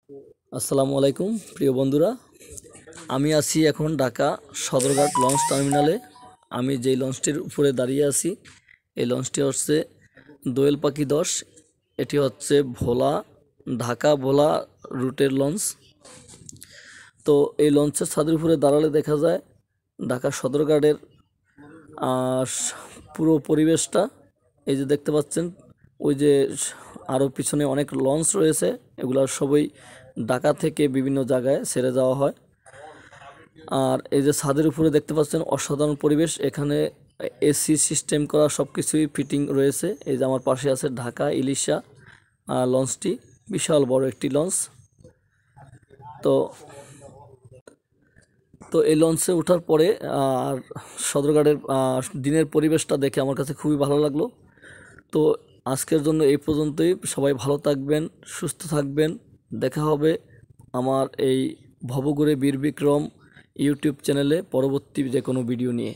আসসালামু আলাইকুম প্রিয় বন্ধুরা, আমি আছি এখন ঢাকা সদরঘাট লঞ্চ টার্মিনালে। আমি যেই লঞ্চটির উপরে দাঁড়িয়ে আছি এই লঞ্চটি হচ্ছে দোয়েল পাখি 10। এটি হচ্ছে ঢাকা ভোলা রুটের লঞ্চ। তো এই লঞ্চের ছাদের উপরে দাঁড়ালে দেখা যায় ঢাকা সদরঘাটের পুরো পরিবেশটা। এই যে দেখতে পাচ্ছেন, ওই যে আরও পিছনে অনেক লঞ্চ রয়েছে, এগুলো সবই ঢাকা থেকে বিভিন্ন জায়গায় ছেড়ে যাওয়া হয়। আর এই যে ছাদের উপরে দেখতে পাচ্ছেন অসাধারণ পরিবেশ, এখানে এসি সিস্টেম করা সব কিছুই ফিটিং রয়েছে। এই যে আমার পাশে আছে ঢাকা ইলিশা লঞ্চটি, বিশাল বড় একটি লঞ্চ। তো তো এই লঞ্চে ওঠার পরে আর সদরঘাটের দিনের পরিবেশটা দেখে আমার কাছে খুবই ভালো লাগলো। তো আজকের জন্য এই পর্যন্তই। সবাই ভালো থাকবেন, সুস্থ থাকবেন। দেখা হবে আমার এই ভবঘুরে বীর বিক্রম ইউটিউব চ্যানেলে পরবর্তী যে কোনো ভিডিও নিয়ে।